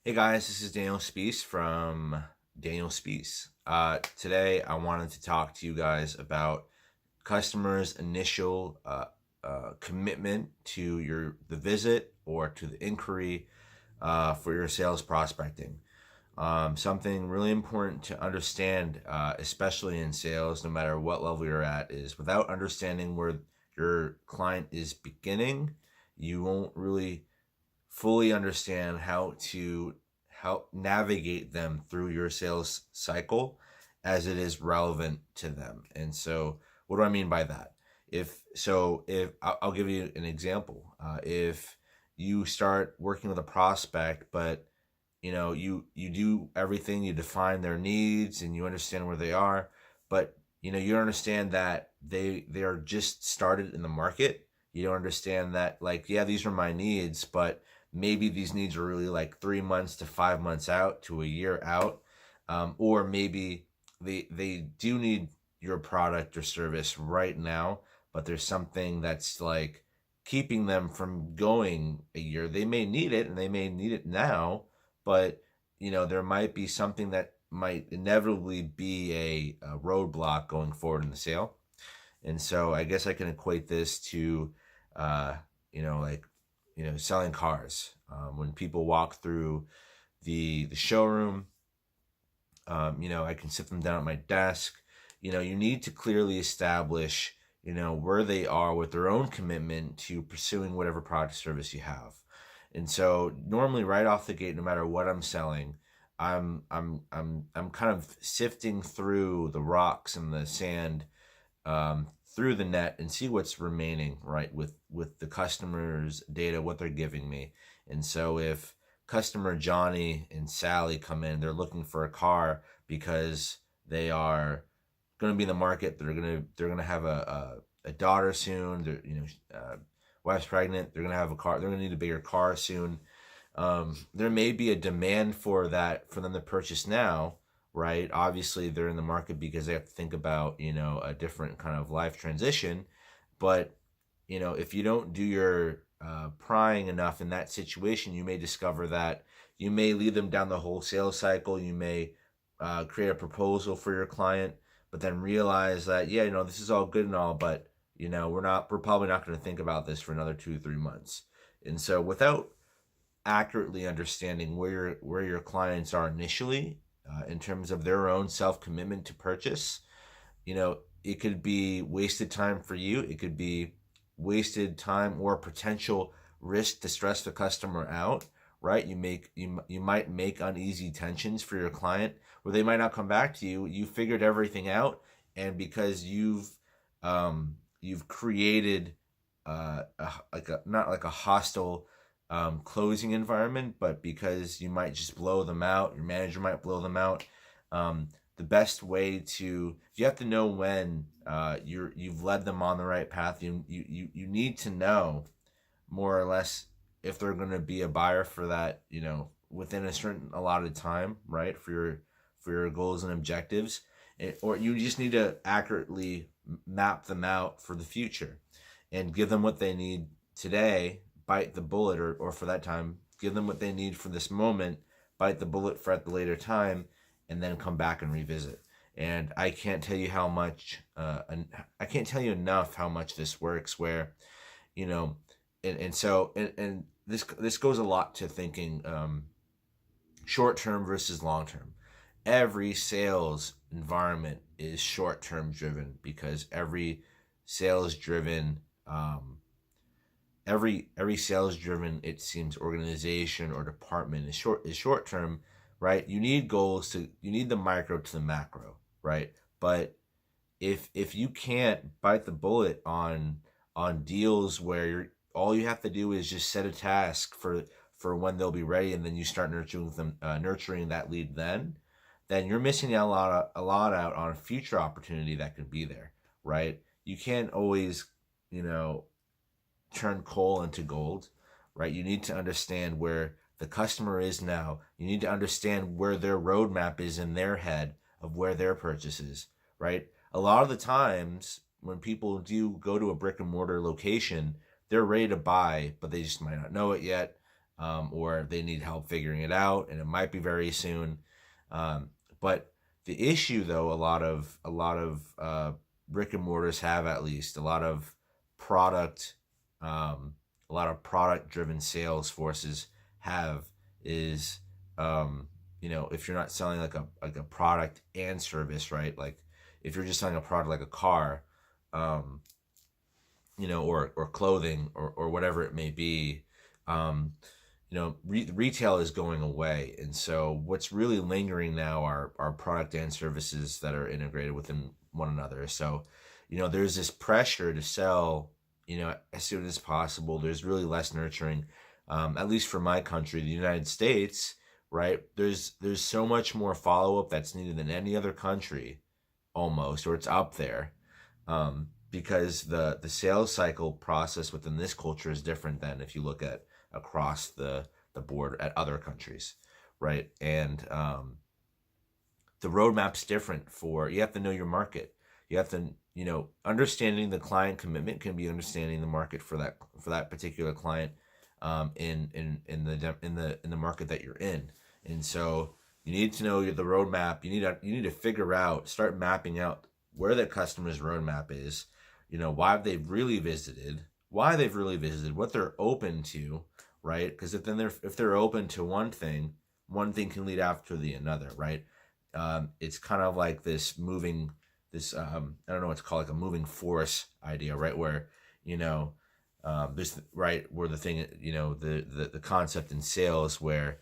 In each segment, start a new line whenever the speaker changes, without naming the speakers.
Hey guys, this is Daniel Speiss from Daniel Speiss. Today I wanted to talk to you guys about customers' initial commitment to the visit or to the inquiry for your sales prospecting. Something really important to understand, especially in sales, no matter what level you're at, is without understanding where your client is beginning, you won't really fully understand how to help navigate them through your sales cycle as it is relevant to them. And so what do I mean by that? If I'll give you an example. If you start working with a prospect, but you do everything, you define their needs and you understand where they are, but you understand that they are just started in the market. You don't understand that, like, yeah, these are my needs, but maybe these needs are really like 3 months to 5 months out to a year out. Or maybe they do need your product or service right now, but there's something that's like keeping them from going a year. They may need it and they may need it now, but there might be something that might inevitably be a roadblock going forward in the sale. And so I guess I can equate this to like selling cars. When people walk through the showroom, I can sit them down at my desk. You need to clearly establish where they are with their own commitment to pursuing whatever product or service you have. And so normally right off the gate, no matter what I'm selling, I'm kind of sifting through the rocks and the sand, through the net, and see what's remaining, right, with the customer's data, what they're giving me. And so if customer Johnny and Sally come in, they're looking for a car because they are going to be in the market. They're gonna have a daughter soon. Wife's pregnant. They're gonna have a car. They're gonna need a bigger car soon. There may be a demand for that for them to purchase now, right? Obviously, they're in the market because they have to think about a different kind of life transition. But if you don't do your prying enough in that situation, you may discover that you may lead them down the whole sales cycle. You may create a proposal for your client, but then realize that, yeah, this is all good and all, but we're probably not going to think about this for another 2 3 months. And so without accurately understanding where your clients are initially, in terms of their own self commitment to purchase, it could be wasted time for you. It could be wasted time or potential risk to stress the customer out, right? You might make uneasy tensions for your client where they might not come back to you. You figured everything out, and because you've created not like a hostile closing environment, but because you might just blow them out, your manager might blow them out. The best way you have to know when you've led them on the right path. You need to know more or less if they're going to be a buyer for that, within a certain allotted time, right? For your goals and objectives, or you just need to accurately map them out for the future and give them what they need today, bite the bullet, or for that time, give them what they need for this moment, bite the bullet for at the later time, and then come back and revisit. And I can't tell you how much, I can't tell you enough how much this works. Where, and this goes a lot to thinking short term versus long term. Every sales environment is short term driven because every sales driven every sales driven, it seems, organization or department is short term, right? You need you need the micro to the macro, right? But if you can't bite the bullet on deals where all you have to do is just set a task for when they'll be ready, and then you start nurturing that lead, then you're missing out a lot out on a future opportunity that could be there, right? You can't always turn coal into gold, right? You need to understand where the customer is now. You need to understand where their roadmap is in their head of where their purchase is, right? A lot of the times when people do go to a brick and mortar location, they're ready to buy, but they just might not know it yet. or they need help figuring it out, and it might be very soon. But the issue, though, a lot of brick and mortars have, at least a lot of product, a lot of product driven sales forces have, is if you're not selling like a product and service, right? Like if you're just selling a product like a car, um, or clothing, or whatever it may be, um, retail is going away. And so what's really lingering now are product and services that are integrated within one another. So, there's this pressure to sell, as soon as possible. There's really less nurturing, at least for my country, the United States, right? There's so much more follow-up that's needed than any other country, almost, or it's up there, because the sales cycle process within this culture is different than if you look at across the board at other countries, right? And the roadmap's different. You have to know your market. You have to, understanding the client commitment can be understanding the market for that particular client, in the market that you're in. And so you need to know the roadmap. You need to figure out, start mapping out where the customer's roadmap is, why they've really visited, what they're open to, right? Because if they're open to one thing can lead after the another, right? It's kind of like this I don't know what to call, like a moving force idea, right? Where this, right, where the thing, the concept in sales where,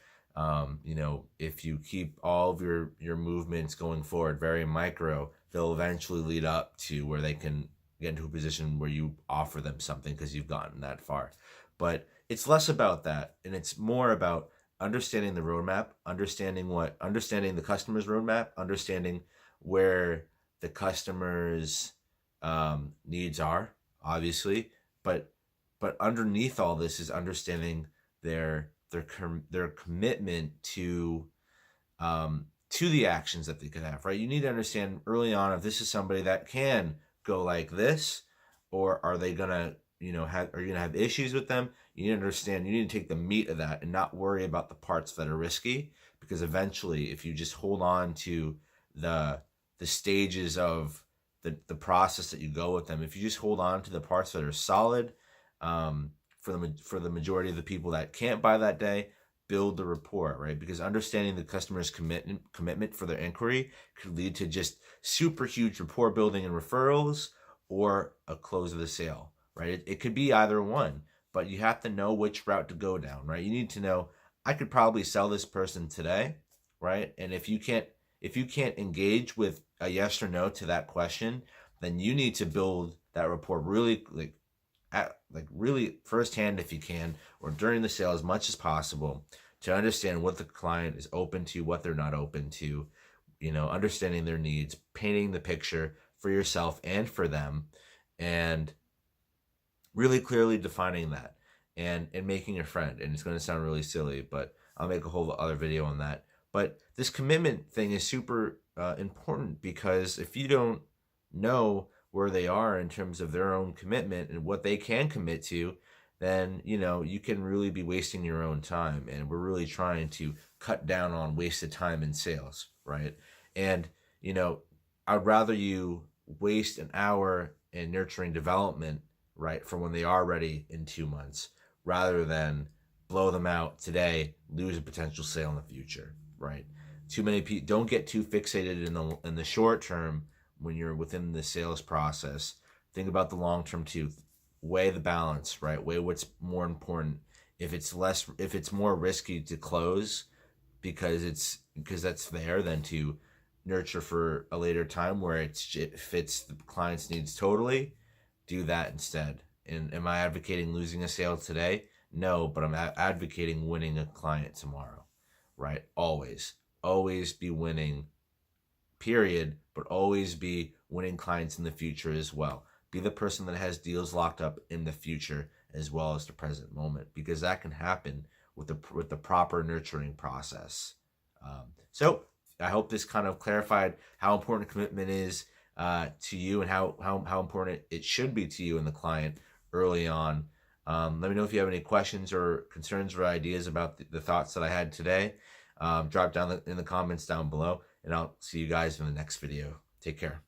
if you keep all of your movements going forward very micro, they'll eventually lead up to where they can get into a position where you offer them something because you've gotten that far. But it's less about that, and it's more about understanding the roadmap, understanding the customer's roadmap, understanding where the customer's needs are, obviously, but underneath all this is understanding their commitment to the actions that they could have, right? You need to understand early on if this is somebody that can go like this, or are they gonna, are you gonna have issues with them? You need to understand, you need to take the meat of that and not worry about the parts that are risky, because eventually if you just hold on to the stages of the process that you go with them, if you just hold on to the parts that are solid, for the majority of the people that can't buy that day, build the rapport, right? Because understanding the customer's commitment for their inquiry could lead to just super huge rapport building and referrals, or a close of the sale, right? It could be either one, but you have to know which route to go down, right? You need to know, I could probably sell this person today, right? And if you can't engage with a yes or no to that question, then you need to build that rapport really, really firsthand if you can, or during the sale as much as possible, to understand what the client is open to, what they're not open to, understanding their needs, painting the picture for yourself and for them, and really clearly defining that, and making a friend. And it's going to sound really silly, but I'll make a whole other video on that. But this commitment thing is super important, because if you don't know where they are in terms of their own commitment and what they can commit to, then you can really be wasting your own time. And we're really trying to cut down on wasted time in sales, right? And I'd rather you waste an hour in nurturing development, right, for when they are ready in 2 months, rather than blow them out today, lose a potential sale in the future, right? Too many people don't get too fixated in the short term when you're within the sales process. Think about the long term too. Weigh the balance, right? Weigh what's more important. If it's more risky to close because that's there, than to nurture for a later time where it fits the client's needs totally, do that instead. And am I advocating losing a sale today? No, but I'm advocating winning a client tomorrow, right? Always be winning, period, but always be winning clients in the future as well. Be the person that has deals locked up in the future as well as the present moment, because that can happen with the proper nurturing process. So I hope this kind of clarified how important commitment is to you, and how important it should be to you and the client early on. Let me know if you have any questions or concerns or ideas about the thoughts that I had today. Drop down in the comments down below, and I'll see you guys in the next video. Take care.